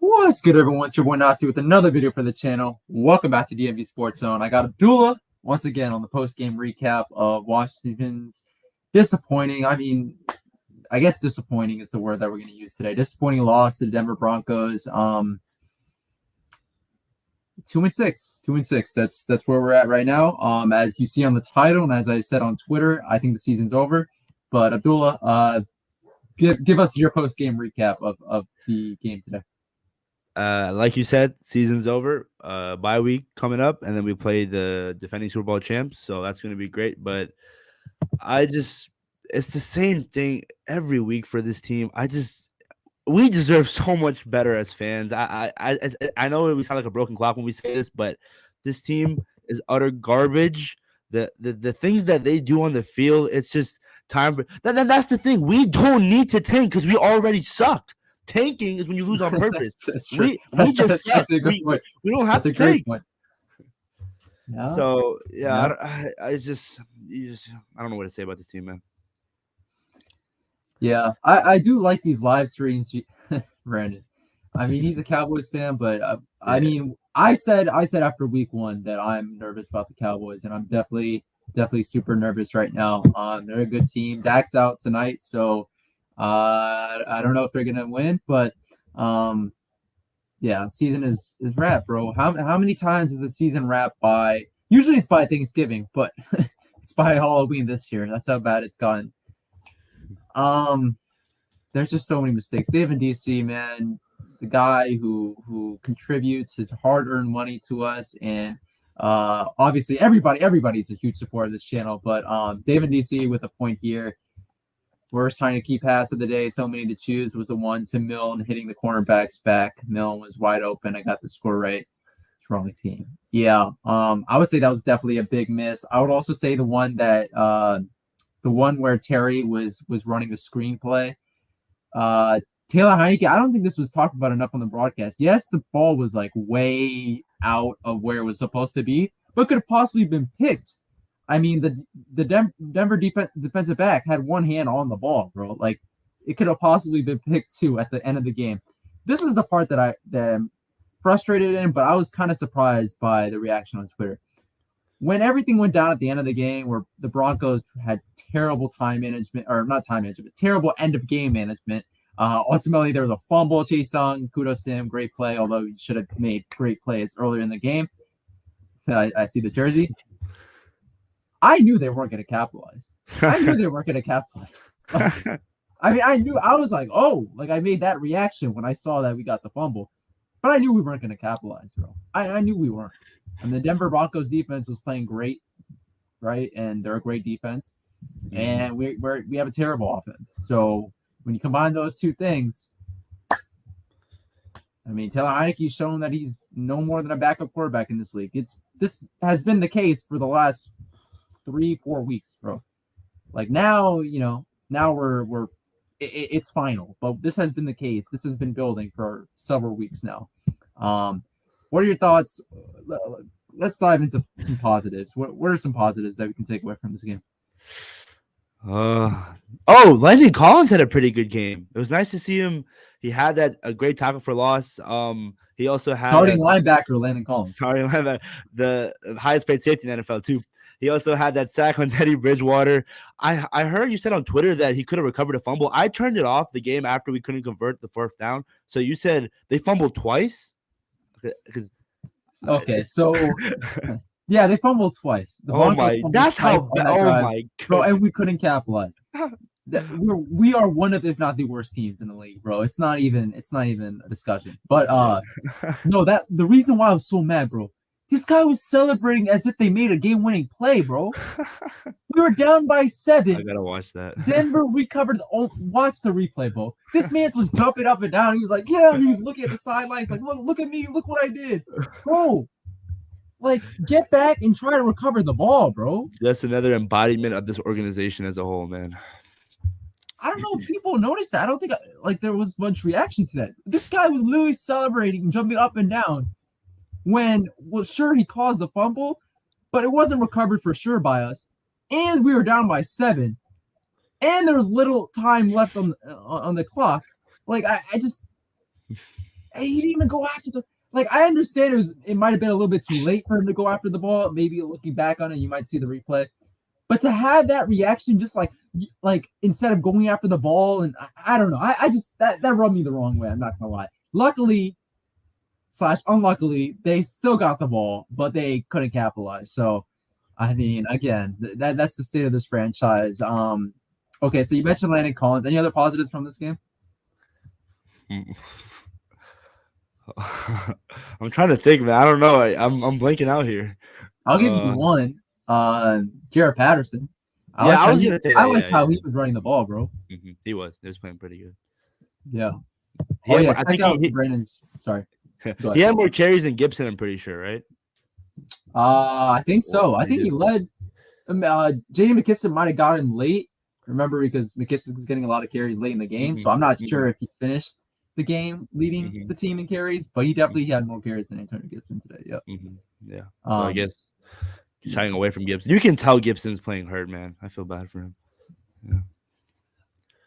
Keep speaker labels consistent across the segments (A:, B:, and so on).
A: What's good, everyone? It's your boy Natsu with another video for the channel. Welcome back to DMV Sports Zone. I got Abdullah once again on the post-game recap of Washington's disappointing. I guess disappointing is the word that we're going to use today. Disappointing loss to the Denver Broncos. 2-6. 2-6. That's where we're at right now. As you see on the title, and as I said on Twitter, I think the season's over. But Abdullah, give us your post-game recap of the game today.
B: Like you said, season's over. Bye week coming up, and then we play the defending Super Bowl champs, so that's going to be great. But it's the same thing every week for this team. We deserve so much better as fans. I know we sound like a broken clock when we say this, but this team is utter garbage. The things that they do on the field, it's just time for that. That's the thing. We don't need to tank because we already sucked. Tanking is when you lose on purpose. we just suck. We don't have to tank.
A: Yeah.
B: So yeah, I don't know what to say about this team, man.
A: Yeah, I do like these live streams, Brandon. I mean, he's a Cowboys fan, but I mean, I said after week 1 that I'm nervous about the Cowboys, and I'm definitely super nervous right now. They're a good team. Dak's out tonight, so I don't know if they're gonna win, but yeah, season is wrapped, bro. How many times is the season wrapped by? Usually it's by Thanksgiving, but it's by Halloween this year. That's how bad it's gotten. There's just so many mistakes. David DC, man, the guy who contributes his hard-earned money to us, and obviously everybody's a huge supporter of this channel, but David DC with a point here. Worst trying to keep pass of the day, so many to choose, was the one to Milne hitting the cornerback's back. Milne was wide open. I got the score right. Wrong team. Yeah. I would say that was definitely a big miss. I would also say the one where Terry was running the screenplay. Taylor Heineke, I don't think this was talked about enough on the broadcast. Yes, the ball was like way out of where it was supposed to be, but could have possibly been picked. I mean, the Denver defensive back had one hand on the ball, bro. Like, it could have possibly been picked too at the end of the game. This is the part that I'm frustrated in, but I was kind of surprised by the reaction on Twitter. When everything went down at the end of the game, where the Broncos had terrible time management, or not time management, terrible end of game management. Ultimately, there was a fumble. Chase Young, kudos to him, great play, although he should have made great plays earlier in the game. I see the jersey. I knew they weren't going to capitalize. I mean, I was like, oh, like I made that reaction when I saw that we got the fumble, but I knew we weren't going to capitalize, bro. I knew we weren't. And the Denver Broncos defense was playing great, right? And they're a great defense, and we have a terrible offense. So when you combine those two things, I mean, Taylor Heineke's shown that he's no more than a backup quarterback in this league. This has been the case for the last 3-4 weeks, bro. Like now, it's final, but this has been the case. This has been building for several weeks now. What are your thoughts? Let's dive into some positives. What are some positives that we can take away from this game?
B: Landon Collins had a pretty good game. It was nice to see him. He had a great tackle for loss. He also had
A: starting linebacker Landon Collins.
B: Starting linebacker, the highest paid safety in the NFL too. He also had that sack on Teddy Bridgewater. I heard you said on Twitter that he could have recovered a fumble. I turned it off the game after we couldn't convert the fourth down. So you said they fumbled twice?
A: Okay, so yeah, they fumbled twice.
B: That's how bad. Oh my God,
A: bro, and we couldn't capitalize. We are one of, if not the worst teams in the league, bro. It's not even a discussion. But no, the reason why I was so mad, bro. This guy was celebrating as if they made a game-winning play, bro. We were down by 7.
B: I gotta watch that.
A: Denver recovered. Watch the replay, bro. This man was jumping up and down. He was like, yeah. He was looking at the sidelines, like, look at me. Look what I did, bro. Like, get back and try to recover the ball, bro.
B: That's another embodiment of this organization as a whole, man.
A: I don't know if people noticed that. I don't think there was much reaction to that. This guy was literally celebrating and jumping up and down. Sure, he caused the fumble, but it wasn't recovered for sure by us. And we were down by 7. And there was little time left on the clock. Like, I just And he didn't even go after the. Like, I understand it might have been a little bit too late for him to go after the ball. Maybe looking back on it, you might see the replay. But to have that reaction, just like instead of going after the ball, and I don't know, I just that rubbed me the wrong way. I'm not gonna lie. Luckily / unluckily, they still got the ball, but they couldn't capitalize. So, I mean, again, that's the state of this franchise. Okay, so you mentioned Landon Collins. Any other positives from this game?
B: I'm trying to think, man. I don't know. I'm blanking out here.
A: I'll give you one. Jared Patterson.
B: I was gonna say that.
A: I liked how he was running the ball, bro.
B: Mm-hmm. He was playing pretty good.
A: Yeah.
B: I think
A: Brandon's. Sorry.
B: He had more carries than Gibson. I'm pretty sure, right?
A: I think so. I think he led. J.D. McKissick might have got him late. Remember, because McKissick was getting a lot of carries late in the game, so I'm not sure if he finished the game leading the team in carries, but he definitely had more carries than Antonio Gibson today. Yep.
B: Yeah. So I guess shying away from Gibson. You can tell Gibson's playing hurt, man. I feel bad for him.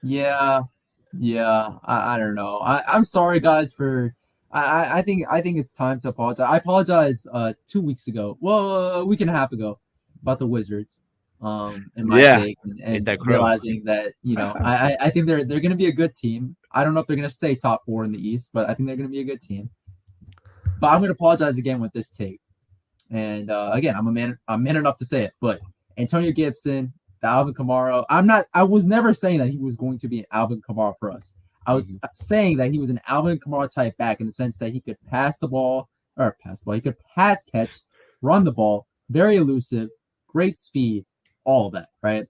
A: Yeah. I don't know. I'm sorry, guys, for. I think it's time to apologize. I apologized 2 weeks ago. Well, a week and a half ago about the Wizards. And my take and realizing that, I think they're going to be a good team. I don't know if they're going to stay top 4 in the East, but I think they're going to be a good team. But I'm going to apologize again with this take. And again, I'm man enough to say it. But Antonio Gibson, the Alvin Kamara. I was never saying that he was going to be an Alvin Kamara for us. I was saying that he was an Alvin Kamara type back in the sense that he could he could pass catch, run the ball, very elusive, great speed, all of that, right?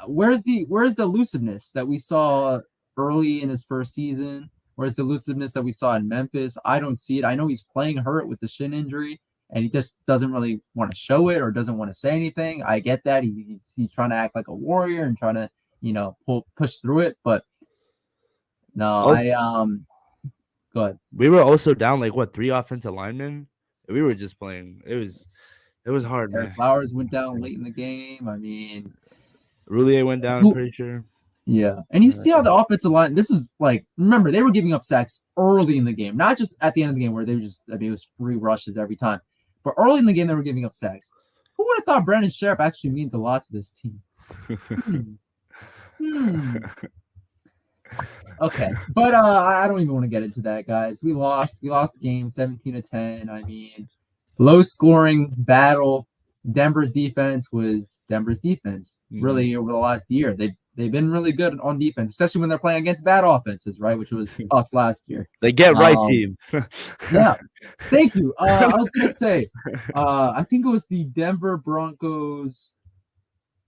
A: Where's the elusiveness that we saw early in his first season? Where's the elusiveness that we saw in Memphis? I don't see it. I know he's playing hurt with the shin injury, and he just doesn't really want to show it or doesn't want to say anything. I get that. He's trying to act like a warrior and trying to, push through it. But no, go ahead.
B: We were also down 3 offensive linemen. We were just playing. It was hard, man.
A: Flowers went down late in the game. I mean,
B: Roulier went down, I'm pretty sure.
A: Yeah, and you see how the offensive line. This is remember they were giving up sacks early in the game, not just at the end of the game where they were just. It was 3 rushes every time, but early in the game they were giving up sacks. Who would have thought Brandon Sharp actually means a lot to this team? Okay, but I don't even want to get into that, guys. We lost the game 17-10. I mean, low scoring battle. Denver's defense was Denver's defense really over the last year. They've been really good on defense, especially when they're playing against bad offenses, right? Which was us last year.
B: They get right, team.
A: Yeah, thank you. I was gonna say, I think it was the Denver Broncos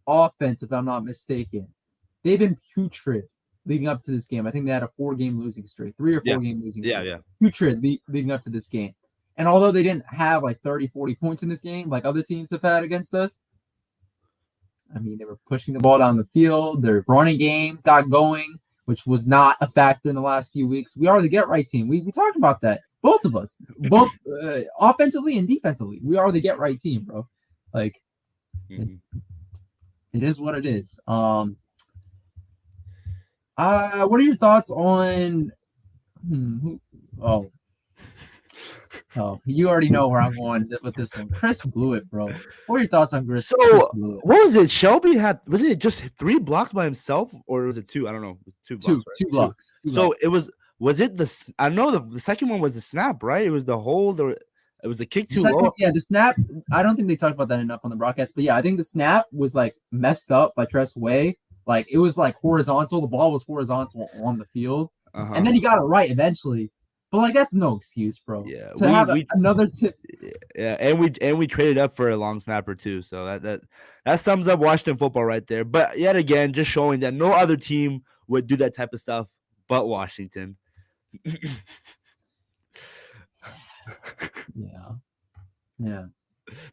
A: offense, if I'm not mistaken. They've been putrid leading up to this game. I think they had a 4-game losing streak, 3 or 4 game losing streak.
B: Yeah.
A: Putrid leading up to this game. And although they didn't have 30, 40 points in this game like other teams have had against us, I mean, they were pushing the ball down the field. Their running game got going, which was not a factor in the last few weeks. We are the get-right team. We talked about that. Both of us. Both offensively and defensively. We are the get-right team, bro. It is what it is. What are your thoughts on you already know where I'm going with this one. Chris blew it, bro. What are your thoughts on Chris?
B: So, what was it? Shelby was it just 3 blocks by himself, or was it 2? I don't know. It was 2 blocks.
A: Two blocks.
B: So it was it the? I know the second one was the snap, right? It was the hold, or it was a kick too low.
A: Yeah, the snap. I don't think they talked about that enough on the broadcast, but yeah, I think the snap was messed up by Tress Way. It was horizontal. The ball was horizontal on the field, and then he got it right eventually. But that's no excuse, bro.
B: Yeah,
A: to have another tip.
B: Yeah, and we traded up for a long snapper too. So that sums up Washington football right there. But yet again, just showing that no other team would do that type of stuff but Washington.
A: Yeah.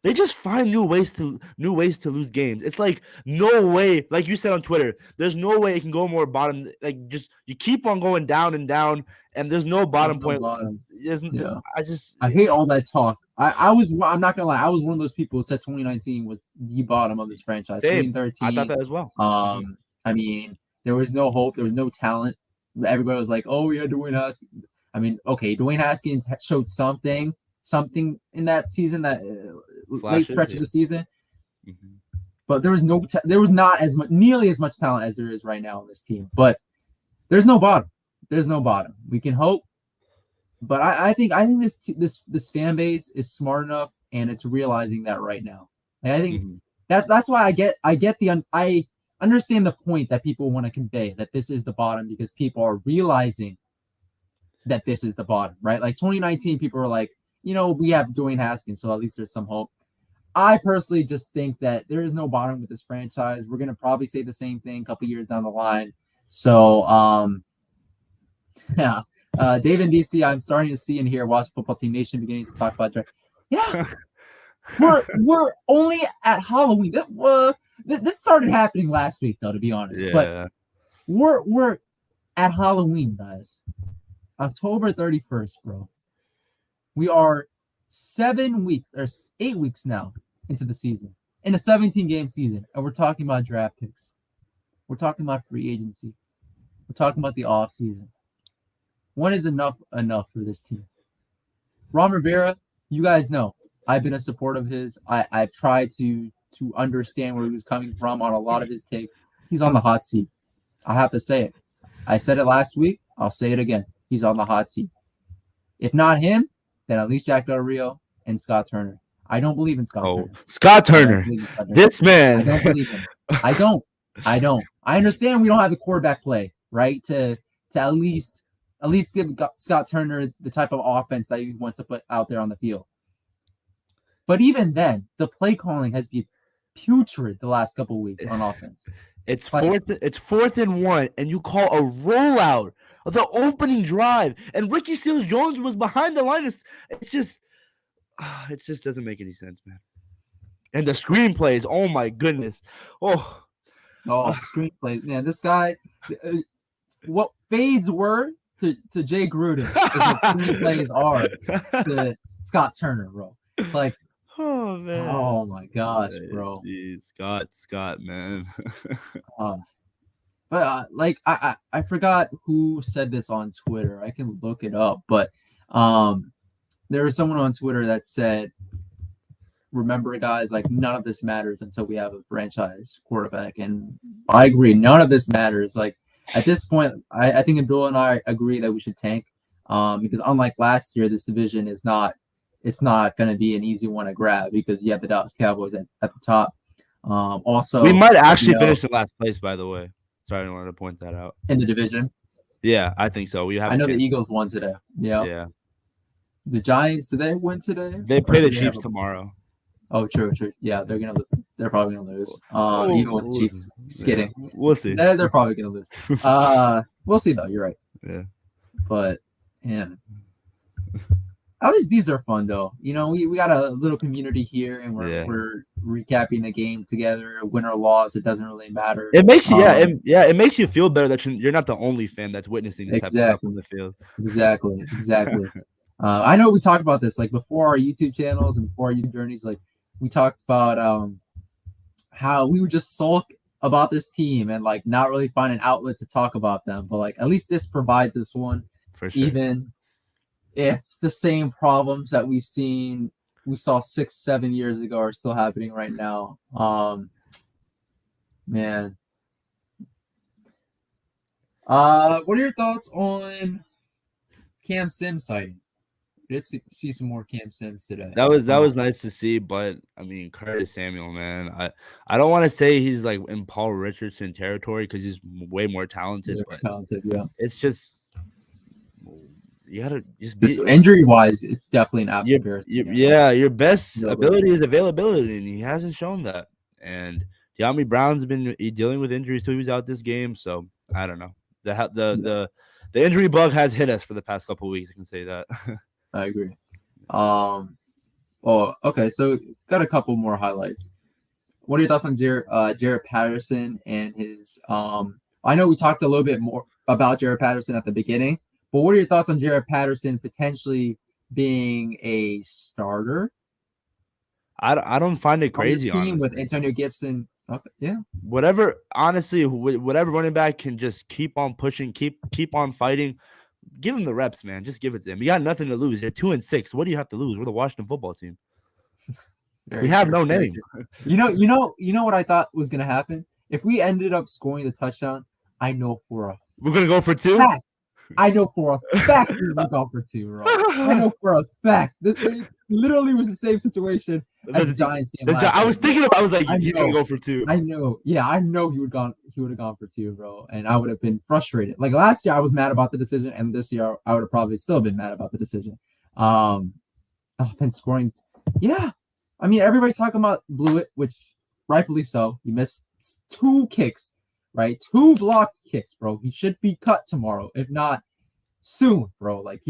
B: They just find new ways to lose games. It's no way, like you said on Twitter, there's no way it can go more bottom. You keep on going down and down, and there's no bottom point.
A: I hate all that talk. I'm not gonna lie, I was one of those people who said 2019 was the bottom of this franchise.
B: Same.
A: 2013.
B: I thought that as well.
A: I mean, there was no hope, there was no talent. everybody was like, "Oh, yeah, Dwayne Haskins." I mean, okay, Dwayne Haskins showed something in that season, that late
B: Flashes,
A: stretch
B: yeah.
A: of the season,
B: Mhm.
A: but there was there was not as much, nearly as much talent as there is right now on this team. But there's no bottom. There's no bottom. We can hope, but I think this fan base is smart enough, and it's realizing that right now. And I think
B: Mhm.
A: that's why I understand the point that people want to convey, that this is the bottom, because people are realizing that this is the bottom, right? Like 2019, people were like, we have Dwayne Haskins, so at least there's some hope. I personally just think that there is no bottom with this franchise. We're gonna probably say the same thing a couple years down the line. So yeah. David DC, I'm starting to see and hear Watch Football Team Nation beginning to talk about draft. Yeah, we're only at Halloween. This started happening last week, though, to be honest. But
B: Yeah.
A: we're at Halloween, guys. October 31st, bro. We are 8 weeks now into the season, in a 17-game season, and we're talking about draft picks. We're talking about free agency. We're talking about the off season. When is enough for this team? Ron Rivera, you guys know, I've been a supporter of his. I've tried to understand where he was coming from on a lot of his takes. He's on the hot seat. I have to say it. I said it last week. I'll say it again. He's on the hot seat. If not him, then at least Jack Del Rio and Scott Turner. I don't believe in Scott Turner.
B: Scott Turner. This man.
A: I don't believe him. I don't. I understand we don't have the quarterback play, right? To at least give Scott Turner the type of offense that he wants to put out there on the field. But even then, the play calling has been putrid the last couple of weeks on offense.
B: It's fourth and 1, and you call a rollout of the opening drive, and Ricky Seals-Jones was behind the line. It just doesn't make any sense, man. And the screenplays, oh my goodness,
A: screenplays, man. This guy, what fades were to Jay Gruden is what screenplays are to Scott Turner, bro. Like,
B: oh man,
A: oh my gosh, bro.
B: Geez, Scott, man.
A: But I forgot who said this on Twitter. I can look it up, but there was someone on Twitter that said, "Remember, guys, like none of this matters until we have a franchise quarterback." And I agree, none of this matters. Like at this point, I think Abdul and I agree that we should tank, because unlike last year, this division is not. It's not going to be an easy one to grab because you have the Dallas Cowboys at the top. Also,
B: we might actually finish in last place, by the way. Sorry, I wanted to point that out.
A: In the division?
B: Yeah, I think so.
A: I know the Eagles won today. Yeah. The Giants, did they win today?
B: They play the Chiefs tomorrow.
A: Oh, true. Yeah, they're probably gonna lose. Even with the Chiefs. Just kidding.
B: We'll see.
A: They're probably gonna lose. We'll see though. You're right.
B: Yeah.
A: But man, at least these are fun though. We got a little community here, and we're recapping the game together. Win or loss, it doesn't really matter.
B: It makes you it makes you feel better that you're not the only fan that's witnessing this type of stuff on the field.
A: Exactly. I know we talked about this like before our YouTube channels and before our YouTube journeys. Like we talked about how we would just sulk about this team and like not really find an outlet to talk about them. But like at least this provides us one.
B: For sure.
A: Even if the same problems that we saw 6-7 years ago are still happening right now. Man. What are your thoughts on Cam Sims sighting? We did see some more Cam Sims today.
B: That was nice to see, but I mean Curtis Samuel, man. I don't want to say he's like in Paul Richardson territory because he's way more talented.
A: Yeah.
B: It's just you gotta just
A: be injury wise. It's definitely an apple comparison.
B: Your best ability is availability, and he hasn't shown that. And De'Ami Brown's been dealing with injuries, so he was out this game. So I don't know. The injury bug has hit us for the past couple of weeks. I can say that.
A: I agree. Okay. So got a couple more highlights. What are your thoughts on Jaret Patterson and his? I know we talked a little bit more about Jaret Patterson at the beginning. But what are your thoughts on Jaret Patterson potentially being a starter?
B: I don't find it crazy.
A: On this team with Antonio Gibson Okay. Yeah.
B: Whatever, honestly, whatever running back can just keep on pushing, keep on fighting. Give him the reps, man. Just give it to him. You got nothing to lose. They're 2-6. What do you have to lose? We're the Washington football team. We
A: Very
B: have
A: true.
B: no
A: Very
B: name.
A: true. You know what I thought was gonna happen? If we ended up scoring the touchdown, I know for a
B: We're gonna go for 2.
A: fact. I know for a fact we would go for 2, bro. I know for a fact. It literally was the same situation as the Giants game last
B: I
A: year.
B: was thinking about. I was like,
A: I
B: he's gonna
A: know.
B: go for 2.
A: I know. Yeah, I know he would have gone for 2, bro. And I would have been frustrated. Like last year I was mad about the decision, and this year I would have probably still been mad about the decision. Offense scoring. Yeah. I mean, everybody's talking about Blewett, which rightfully so. He missed 2 kicks, right? 2 blocked kicks, bro. He should be cut tomorrow, if not soon, bro. Like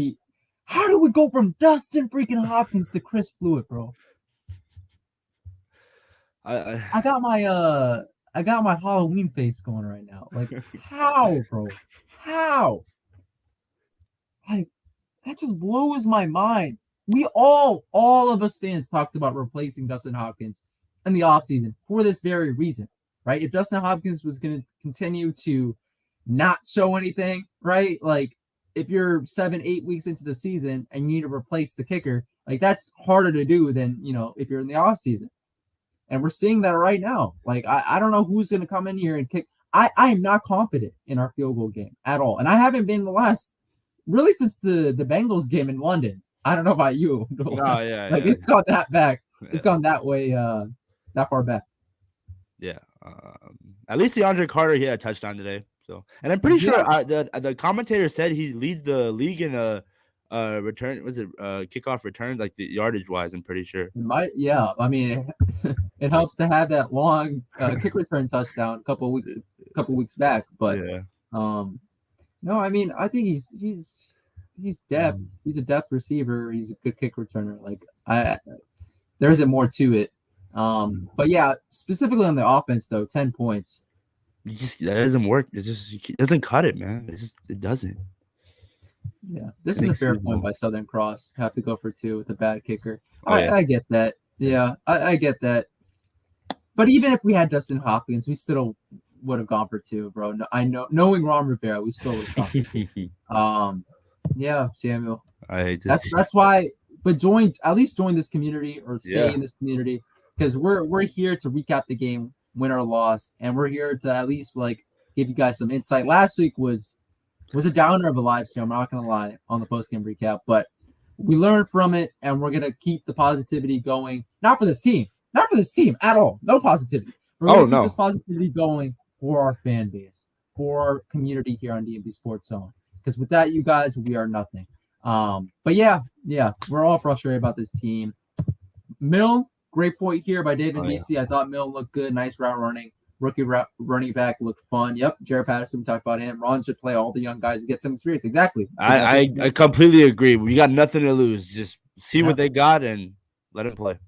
A: how do we go from Dustin freaking Hopkins to Chris Blewett, bro? I got my Halloween face going right now. Like, how, bro? How? Like, that just blows my mind. We all of us fans talked about replacing Dustin Hopkins in the offseason for this very reason, right? If Dustin Hopkins was going to continue to not show anything, right? Like, if you're 7-8 weeks into the season and you need to replace the kicker, like, that's harder to do than, if you're in the offseason. And we're seeing that right now. Like, I don't know who's going to come in here and kick. I am not confident in our field goal game at all. And I haven't been really since the Bengals game in London. I don't know about you.
B: Oh, yeah.
A: It's gone that back. Yeah. It's gone that way, that far back.
B: Yeah. At least DeAndre Carter, he had a touchdown today. So, and I'm pretty sure the commentator said he leads the league in return. Was it kickoff returns, like the yardage wise? I'm pretty sure.
A: I mean, it helps to have that long kick return touchdown a couple weeks back. But no, I mean, I think he's depth. He's a depth receiver. He's a good kick returner. Like there isn't more to it. But yeah, specifically on the offense though, 10 points.
B: That doesn't work. It doesn't cut it, man. It doesn't.
A: Yeah, this is a fair point by Southern Cross. Have to go for 2 with a bad kicker. I get that. Yeah, I get that. But even if we had Dustin Hopkins, we still would have gone for 2, bro. No, I know, knowing Ron Rivera, we still would have gone for 2. Yeah, Samuel. That's why. But at least join this community or stay in this community because we're here to recap the game, win or loss, and we're here to at least give you guys some insight. Last week was a downer of a live stream. I'm not gonna lie on the post game recap, but we learned from it, and we're gonna keep the positivity going. Not for this team at all. No positivity. We're gonna keep this positivity going for our fan base, for our community here on DMV Sports Zone. Because without you guys, we are nothing. But yeah, we're all frustrated about this team. Mill, great point here by David DC. I thought Mill looked good, nice route running. Rookie running back looked fun. Yep, Jared Patterson, we talked about him. Ron should play all the young guys to get some experience. Exactly.
B: I completely agree. We got nothing to lose. Just see what they got and let him play.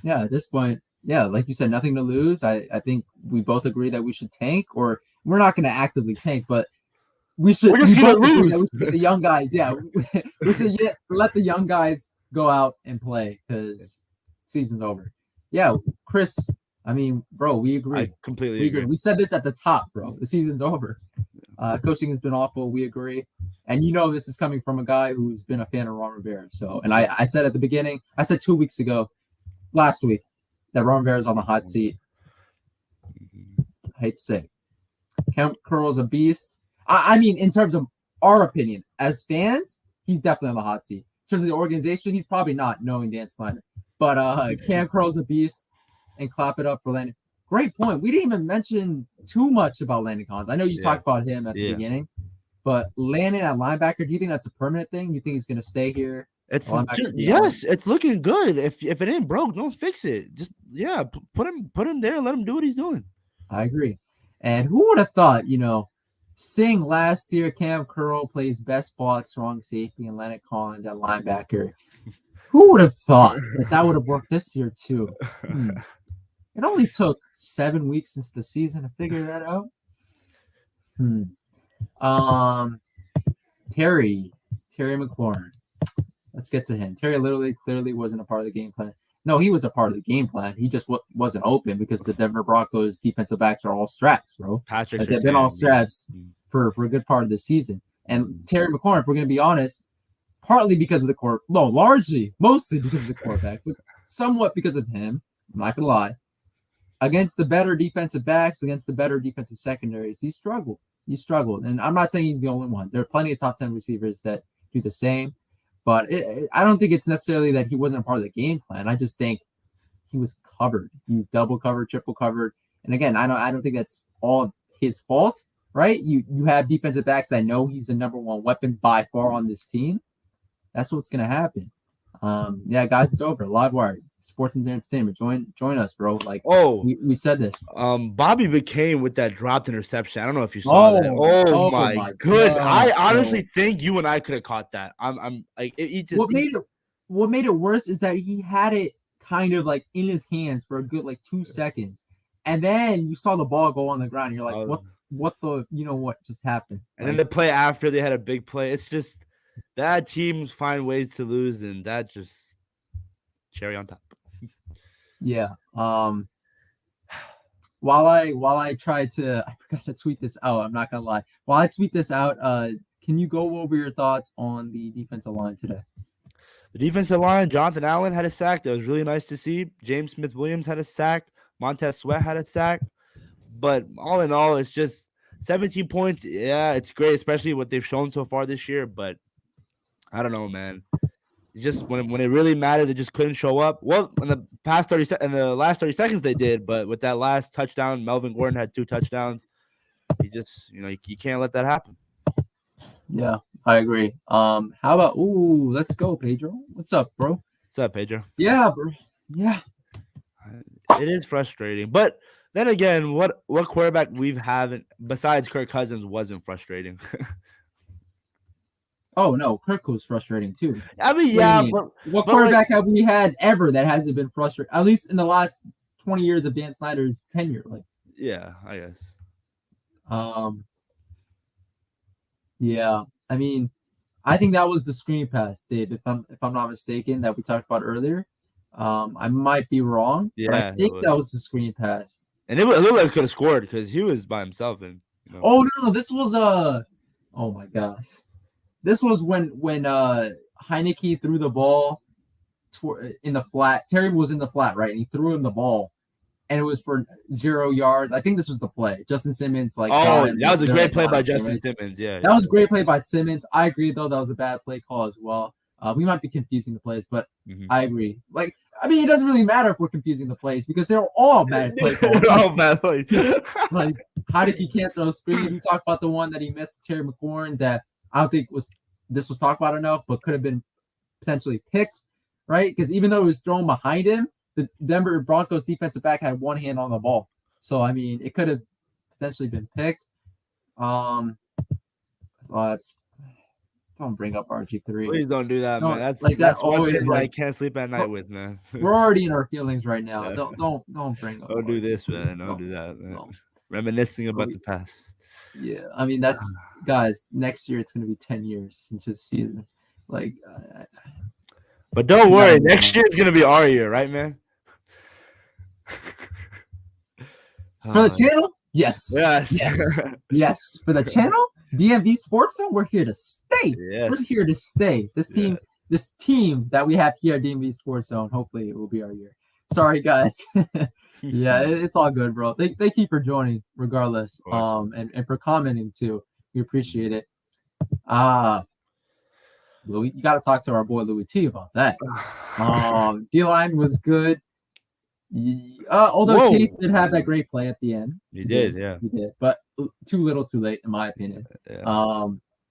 A: Yeah, at this point, like you said, nothing to lose. I think we both agree that we should tank, or we're not going to actively tank, but we should.
B: We're just going to lose.
A: We should get the young guys. Yeah, we should let the young guys go out and play because season's over. Yeah, Chris. I mean, bro, we agree.
B: I completely agree.
A: We said this at the top, bro. The season's over. Coaching has been awful. We agree. And this is coming from a guy who's been a fan of Ron Rivera. So, and I said at the beginning, I said 2 weeks ago, last week, that Ron Rivera's on the hot seat. I hate to say it. Kemp Curl's a beast. I mean, in terms of our opinion, as fans, he's definitely on the hot seat. In terms of the organization, he's probably not, knowing Dan Snyder. But Cam Curl's a beast. And clap it up for Landon. Great point. We didn't even mention too much about Landon Collins. I know you talked about him at the beginning, but Landon at linebacker, do you think that's a permanent thing? You think he's going to stay here?
B: Yes, it's looking good. If it ain't broke, don't fix it. Just put him there and let him do what he's doing.
A: I agree. And who would have thought, seeing last year Cam Curl plays best ball at strong safety and Landon Collins at linebacker. Who would have thought that would have worked this year too? It only took 7 weeks into the season to figure that out. Terry McLaurin. Let's get to him. Terry clearly wasn't a part of the game plan. No, he was a part of the game plan. He just wasn't open because the Denver Broncos defensive backs are all straps, bro.
B: Patrick
A: Like, they've been all
B: Surtain,
A: straps
B: yeah.
A: for a good part of the season. And Terry McLaurin, if we're going to be honest, partly because of the mostly because of the quarterback, but somewhat because of him. I'm not going to lie. Against the better defensive backs, against the better defensive secondaries, he struggled. And I'm not saying he's the only one. There are plenty of top 10 receivers that do the same. But I don't think it's necessarily that he wasn't a part of the game plan. I just think he was covered. He was double covered, triple covered. And again, I don't think that's all his fault, right? You have defensive backs that know he's the number one weapon by far on this team. That's what's going to happen. Yeah, guys, it's over. LiveWire, Sports and Entertainment. Join us, bro. Like, we said this.
B: Bobby McCain with that dropped interception. I don't know if you saw that. Oh my good. I honestly think you and I could have caught that. I'm like,
A: what made it worse is that he had it kind of like in his hands for a good like 2 seconds, and then you saw the ball go on the ground. And you're like, what just happened?
B: And then the play after, they had a big play. It's just that teams find ways to lose, and that just cherry on top.
A: Yeah. While I try to, I forgot to tweet this out. I'm not gonna lie. While I tweet this out, can you go over your thoughts on the defensive line today?
B: The defensive line, Jonathan Allen had a sack. That was really nice to see. James Smith-Williams had a sack. Montez Sweat had a sack. But all in all, it's just 17 points. Yeah, it's great, especially what they've shown so far this year. But I don't know, man. It's just when it really mattered, they just couldn't show up. Well, in the last 30 seconds they did, but with that last touchdown, Melvin Gordon had 2 touchdowns. You can't let that happen.
A: Yeah, I agree. How about let's go, Pedro. What's up, bro?
B: What's up, Pedro?
A: Yeah, bro. Yeah.
B: It is frustrating, but then again, what quarterback we've haven't besides Kirk Cousins wasn't frustrating?
A: Oh no, Kirk was frustrating too.
B: I mean, yeah, but
A: what quarterback have we had ever that hasn't been frustrating? At least in the last 20 years of Dan Snyder's tenure, like.
B: Yeah, I guess.
A: Yeah, I mean, I think that was the screen pass, Dave. If I'm not mistaken, that we talked about earlier. I might be wrong, but I think that was the screen pass.
B: And it looked like he could have scored because he was by himself. And
A: oh no, this was oh my gosh. This was when Heineke threw the ball in the flat. Terry was in the flat, right? And he threw him the ball, and it was for 0 yards. I think this was the play. Justin Simmons, that
B: was a great play by Justin Simmons. Yeah,
A: that was a great play by Simmons. I agree, though, that was a bad play call as well. We might be confusing the plays, but I agree. It doesn't really matter if we're confusing the plays because they're all bad play calls.
B: They're all bad plays.
A: Heineke can't throw screens. We talked about the one that he missed, Terry McLaurin, that I don't think was talked about enough, but could have been potentially picked, right? Because even though it was thrown behind him, the Denver Broncos defensive back had one hand on the ball. So, I mean, it could have potentially been picked. Don't bring up RG3.
B: Please don't do that, man. That's
A: always
B: I can't sleep at night with, man.
A: We're already in our feelings right now. Don't bring up.
B: Don't do this, man. Don't do that, man. No. Reminiscing about the past.
A: Yeah, I mean that's guys. Next year it's going to be 10 years since the season.
B: But don't worry, next year is going to be our year, right, man?
A: For the channel, yes.
B: Yes.
A: For the channel, DMV Sports Zone, we're here to stay.
B: Yes.
A: We're here to stay. This team that we have here at DMV Sports Zone, hopefully it will be our year. Sorry, guys. Yeah, it's all good, bro. Thank you for joining, regardless. And for commenting too. We appreciate it. Louis, you got to talk to our boy Louis T about that. D-line was good. Although Chase did have that great play at the end.
B: He did,
A: but too little, too late, in my opinion.
B: Yeah.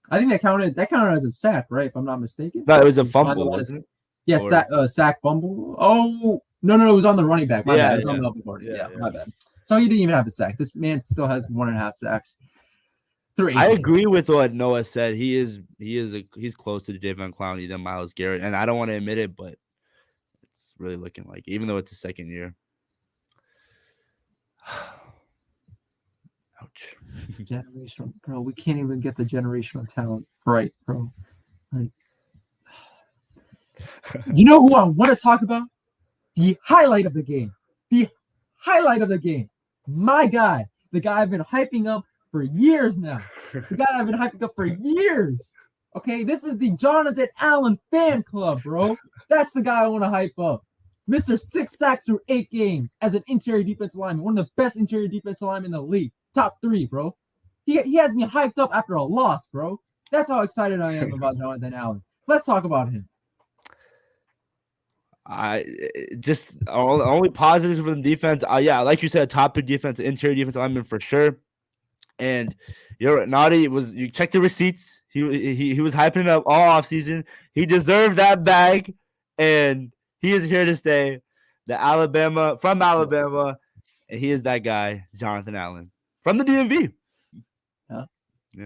A: I think that counted as a sack, right? If I'm not mistaken.
B: No, it was a fumble, wasn't it?
A: Yeah, sack fumble. Oh no, it was on the running back. My bad. It was on the other board. Yeah, my bad. So he didn't even have a sack. This man still has 1.5 sacks. 3.
B: I agree with what Noah said. He's close to Javion Clowney than Myles Garrett, and I don't want to admit it, but it's really looking like, even though it's his second year. Ouch.
A: Generational, bro. We can't even get the generational talent right, bro. You know who I want to talk about? The highlight of the game. The highlight of the game. My guy. The guy I've been hyping up for years now. The guy I've been hyping up for years. Okay, this is the Jonathan Allen fan club, bro. That's the guy I want to hype up. Mr. 6 sacks through 8 games as an interior defensive lineman. One of the best interior defensive linemen in the league. Top 3, bro. He has me hyped up after a loss, bro. That's how excited I am about Jonathan Allen. Let's talk about him.
B: I just only positives for the defense. Yeah, like you said, top 2 defense, interior defense lineman for sure. And you're right, Naughty was you check the receipts. He was hyping it up all offseason. He deserved that bag, and he is here to stay. From Alabama, and he is that guy, Jonathan Allen from the DMV.
A: Yeah.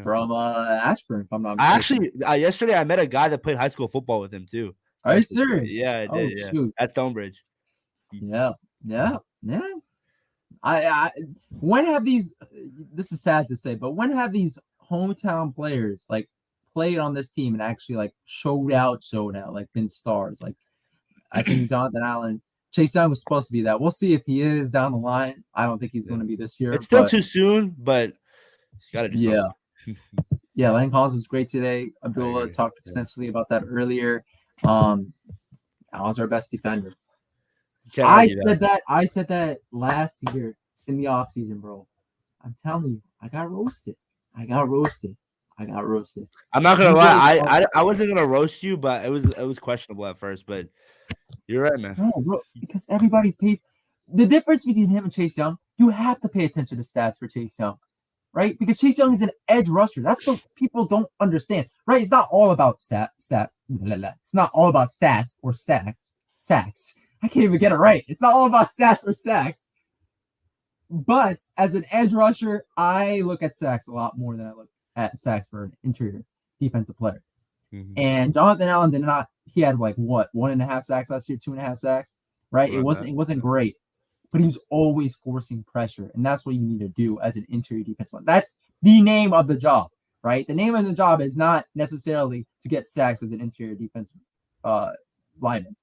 A: From Ashburn, if I'm not mistaken.
B: Actually, yesterday I met a guy that played high school football with him too.
A: Are you serious?
B: Yeah, I did. Yeah.
A: Shoot.
B: At Stonebridge.
A: Yeah. When have these? This is sad to say, but when have these hometown players like played on this team and actually like showed out, like been stars? Like I think Jonathan Allen, Chase Young was supposed to be that. We'll see if he is down the line. I don't think he's going to be this year.
B: It's still too soon, but he's got to do something.
A: Yeah, Lane Collins was great today. Abdullah talked extensively about that earlier. Allen's our best defender. I said that last year in the offseason, bro. I'm telling you, I got roasted. I'm not
B: gonna lie. I wasn't gonna roast you, but it was questionable at first. But you're right, man.
A: No, bro, because everybody pays. The difference between him and Chase Young, you have to pay attention to stats for Chase Young, right? Because Chase Young is an edge rusher. That's what people don't understand, right? It's not all about It's not all about stats or sacks. I can't even get it right. It's not all about stats or sacks. But as an edge rusher, I look at sacks a lot more than I look at sacks for an interior defensive player. Mm-hmm. And Jonathan Allen did not. He had like what 1.5 sacks last year, 2.5 sacks, right? It wasn't great, but he was always forcing pressure, and that's what you need to do as an interior defensive line. That's the name of the job, right? The name of the job is not necessarily to get sacks as an interior defensive lineman.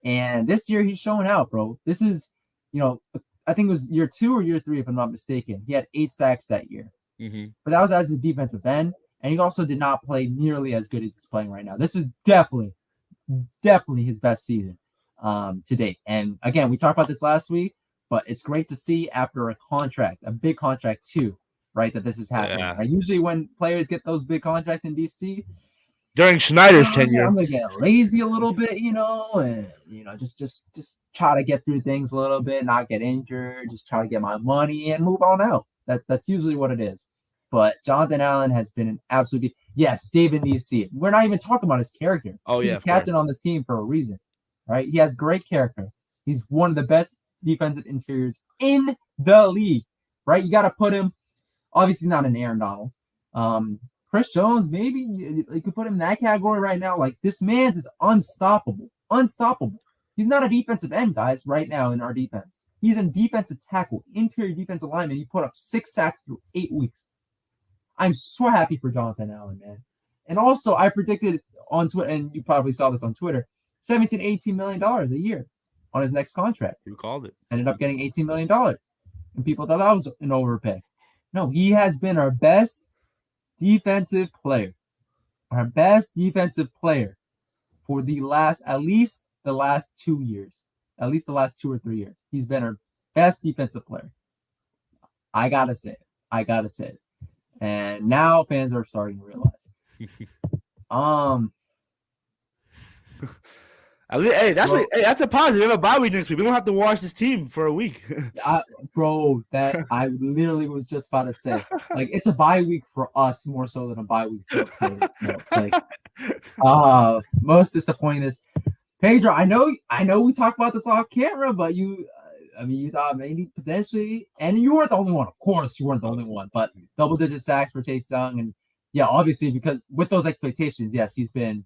A: And this year he's showing out, bro. This is, I think it was year 2 or year 3, if I'm not mistaken. He had 8 sacks that year. Mm-hmm. But that was as a defensive end. And he also did not play nearly as good as he's playing right now. This is definitely his best season to date. And again, we talked about this last week, but it's great to see after a big contract too, right, that this is happening. Yeah. Right? Usually when players get those big contracts in DC,
B: during Snyder's tenure,
A: I'm gonna get lazy a little bit, and just try to get through things a little bit, not get injured, just try to get my money and move on out. That's usually what it is. But Jonathan Allen has been an absolute. Steve in DC. We're not even talking about his character. He's a captain on this team for a reason, right? He has great character. He's one of the best defensive interiors in the league, right? You got to put him. Obviously, not an Aaron Donald. Chris Jones, maybe you could put him in that category right now. Like, this man's is unstoppable. He's not a defensive end, guys, right now in our defense. He's a defensive tackle, interior defensive lineman. He put up 6 sacks through 8 weeks. I'm so happy for Jonathan Allen, man. And also, I predicted on Twitter, and you probably saw this on Twitter, $17, $18 million a year on his next contract.
B: You called it.
A: Ended up getting $18 million. And people thought that was an overpay. No, he has been our best defensive player. Our best defensive player for at least the last 2 years. At least the last 2 or 3 years. He's been our best defensive player. I gotta say it. And now fans are starting to realize.
B: That's a positive. We have a bye week next week. We don't have to watch this team for a week.
A: Bro, that I literally was just about to say. Like, it's a bye week for us more so than a bye week for players. Most disappointing is Pedro. I know we talked about this off camera, but you thought maybe potentially, and you weren't the only one. Of course, you weren't the only one. But double-digit sacks for Chase Young, and obviously because with those expectations, yes, he's been.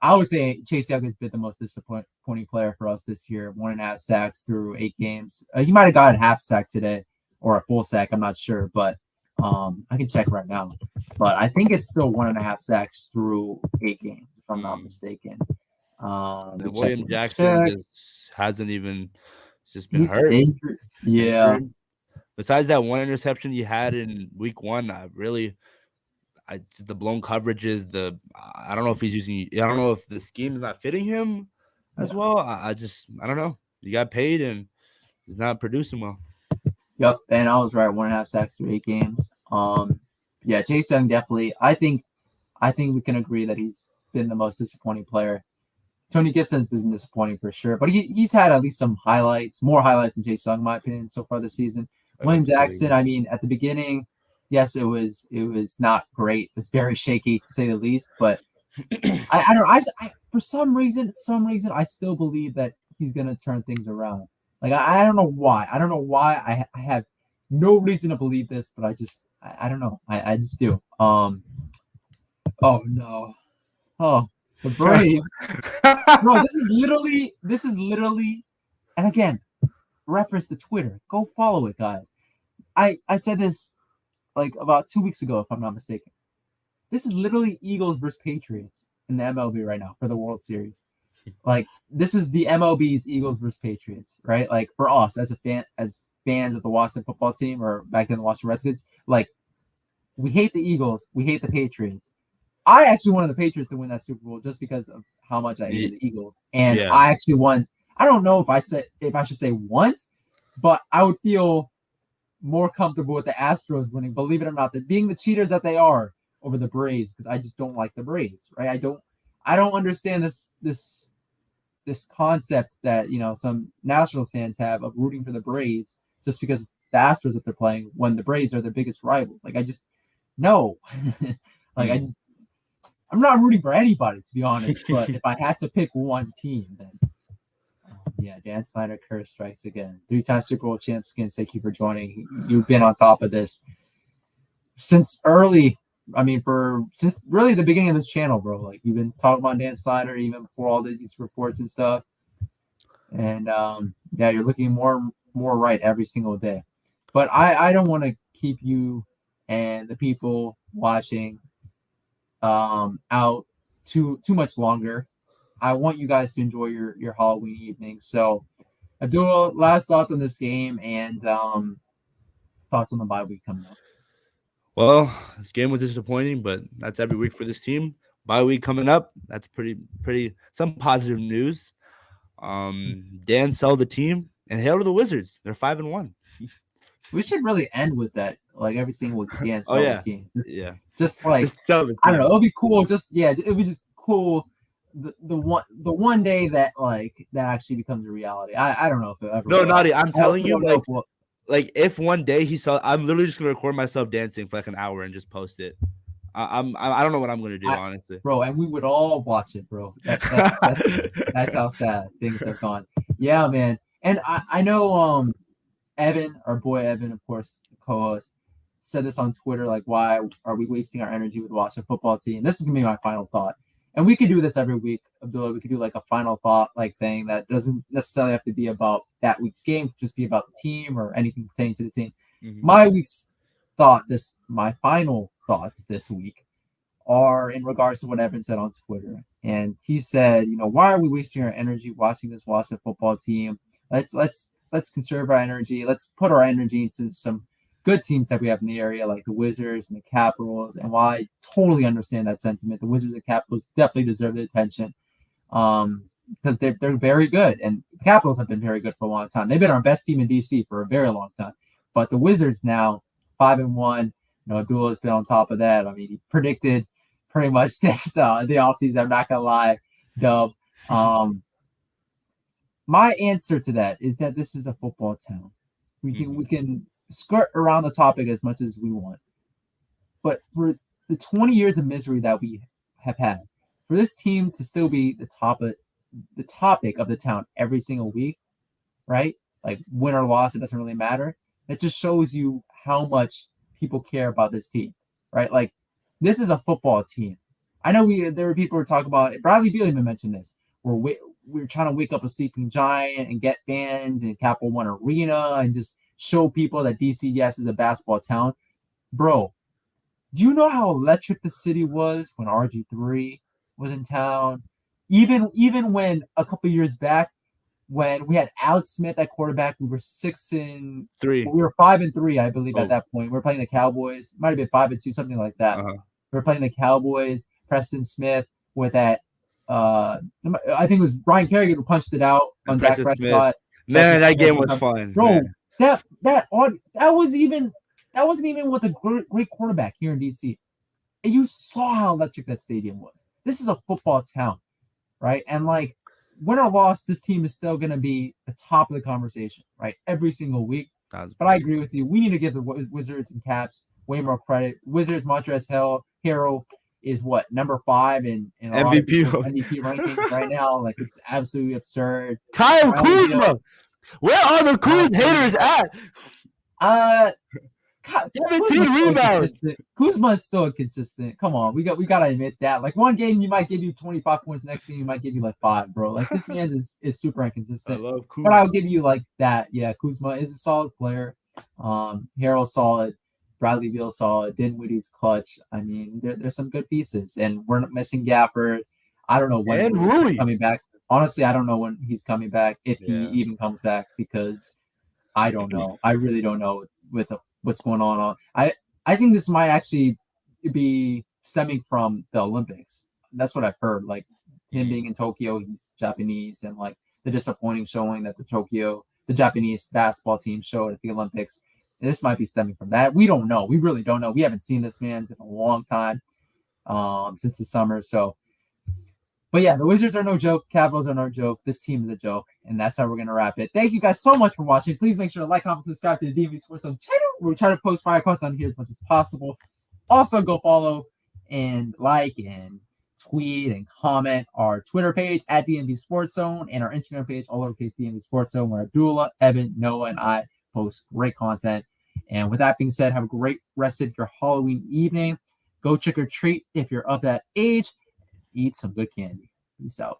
A: I would say Chase Young has been the most disappointing player for us this year. 1.5 sacks through 8 games. He might have got a half sack today or a full sack. I'm not sure, but I can check right now. But I think it's still 1.5 sacks through 8 games, if I'm not mistaken.
B: William Jackson hasn't even. He's just been
A: He's just
B: hurt,
A: injured. Yeah.
B: injured. Besides that one interception he had in week 1, the blown coverages. I don't know if he's using. I don't know if the scheme is not fitting him as
A: Yeah.
B: well. I don't know. He got paid and he's not producing well.
A: Yep. And I was right. 1.5 sacks through 8 games. Yeah, Chase Young definitely. I think we can agree that he's been the most disappointing player. Tony Gibson's been disappointing for sure, but he's had at least some highlights, more highlights than Chase Young, in my opinion, so far this season. William Jackson, I mean, at the beginning, yes, it was not great. It was very shaky to say the least, but I don't know. For some reason, I still believe that he's gonna turn things around. Like I don't know why. I don't know why. I have no reason to believe this, but I don't know. I just do. Oh no. Oh, the Braves. Bro, this is literally, and again, reference to Twitter. Go follow it, guys. I said this like about 2 weeks ago, if I'm not mistaken. This is literally Eagles versus Patriots in the MLB right now for the World Series. Like this is the MLB's Eagles versus Patriots, right? Like for us as fans of the Washington football team, or back then the Washington Redskins, like we hate the Eagles, we hate the Patriots. I actually wanted the Patriots to win that Super Bowl just because of how much I hated the Eagles, and
B: Yeah.
A: I actually won. I don't know if I should say once, but I would feel more comfortable with the Astros winning. Believe it or not, that being the cheaters that they are over the Braves, because I just don't like the Braves, right? I don't understand this concept that some Nationals fans have of rooting for the Braves just because it's the Astros that they're playing when the Braves are their biggest rivals. Like I just no, like I'm not rooting for anybody, to be honest. But if I had to pick one team, then yeah, Dan Snyder curse strikes again. 3-time Super Bowl champ Skins, thank you for joining. You've been on top of this since early. I mean, since really the beginning of this channel, bro. Like you've been talking about Dan Snyder even before all these reports and stuff. And yeah, you're looking more right every single day. But I don't want to keep you and the people watching out too much longer. I want you guys to enjoy your Halloween evening. So, Abdul, last thoughts on this game and thoughts on the bye week coming up.
B: Well, this game was disappointing, but that's every week for this team. Bye week coming up. That's pretty some positive news. Dan sold the team, and hail to the Wizards. They're 5-1.
A: We should really end with that, like every single Dan
B: Oh
A: sell
B: yeah,
A: the team.
B: just
A: Like
B: just sell the team.
A: I don't know, it'll be cool. It'll be just cool. The one day that actually becomes a reality. I don't know if it ever.
B: No,
A: will.
B: Naughty, I'm telling you,
A: like
B: if one day he saw, I'm literally just gonna record myself dancing for like an hour and just post it. I don't know what I'm gonna do, honestly,
A: bro. And we would all watch it, bro. That's how sad things have gone. Yeah, man. And I know Evan, our boy Evan, of course, co-host, said this on Twitter, like, why are we wasting our energy with watching a football team? This is gonna be my final thought. And we could do this every week, Abdullah. We could do like a final thought like thing that doesn't necessarily have to be about that week's game, just be about the team or anything pertaining to the team.
B: Mm-hmm.
A: My final thoughts this week are in regards to what Evan said on Twitter. And he said, why are we wasting our energy watching this Washington football team? Let's conserve our energy. Let's put our energy into some good teams that we have in the area, like the Wizards and the Capitals. And while I totally understand that sentiment, the Wizards and Capitals definitely deserve the attention because they're very good. And the Capitals have been very good for a long time. They've been our best team in DC for a very long time. But the Wizards now, 5-1. Abdullah's been on top of that. I mean, he predicted pretty much this the offseason. I'm not gonna lie, Dub. My answer to that is that this is a football town. We can skirt around the topic as much as we want, but for the 20 years of misery that we have had, for this team to still be the topic of the town every single week, right? Like win or loss, it doesn't really matter. It just shows you how much people care about this team, right? Like this is a football team. I know there were people who were talking about it. Bradley Beal even mentioned this. We're trying to wake up a sleeping giant and get fans in Capital One Arena and just show people that DC, yes, is a basketball town. Bro, do you know how electric the city was when RG3 was in town? Even when a couple years back, when we had Alex Smith at quarterback, we were 6-3.
B: Three.
A: We were 5-3, I believe,
B: Oh.
A: at that point. We were playing the Cowboys. Might have been 5-2, something like that.
B: Uh-huh.
A: We were playing the Cowboys. Preston Smith with that. I think it was Ryan Kerrigan who punched it out on Dak
B: Preston Smith.
A: Prescott.
B: Man, that
A: Smith
B: game
A: would
B: was
A: come-
B: fun.
A: Bro,
B: man.
A: that wasn't even with a great quarterback here in DC. And you saw how electric that stadium was. This is a football town, right? And like, win or loss, this team is still going to be the top of the conversation, right? Every single week. But I agree with you. We need to give the Wizards and Caps way more credit. Wizards, Montrezl Harrell is what, number 5 in
B: MVP
A: MVP rankings right now. Like, it's absolutely absurd.
B: Kyle Kuzma. Where are the Kuz haters at? 17 rebounds.
A: Kuzma is still consistent. Come on, we gotta admit that. Like, one game you might give you 25 points, next game you might give you like 5, bro. Like, this man is super inconsistent.
B: I love Kuzma.
A: But I'll give you like that. Yeah, Kuzma is a solid player. Harrell solid. Bradley Beal solid. Dinwiddie's clutch. I mean, there's some good pieces, and we're not missing Gafford. I don't know when he's coming back. Honestly, I don't know when he's coming back, if he even comes back, because I don't know. I really don't know with what's going on. I think this might actually be stemming from the Olympics. That's what I've heard. Like, him being in Tokyo, he's Japanese, and like the disappointing showing that the Japanese basketball team showed at the Olympics. And this might be stemming from that. We don't know. We really don't know. We haven't seen this man in a long time, since the summer. So, but yeah, the Wizards are no joke. Capitals are no joke. This team is a joke. And that's how we're going to wrap it. Thank you guys so much for watching. Please make sure to like, comment, subscribe to the DMV Sports Zone channel. We're trying to post fire content on here as much as possible. Also, go follow and like and tweet and comment our Twitter page at DMV Sports Zone and our Instagram page, all lowercase DMV Sports Zone, where Abdullah, Evan, Noah, and I post great content. And with that being said, have a great rest of your Halloween evening. Go trick or treat if you're of that age. Eat some good candy. Peace out.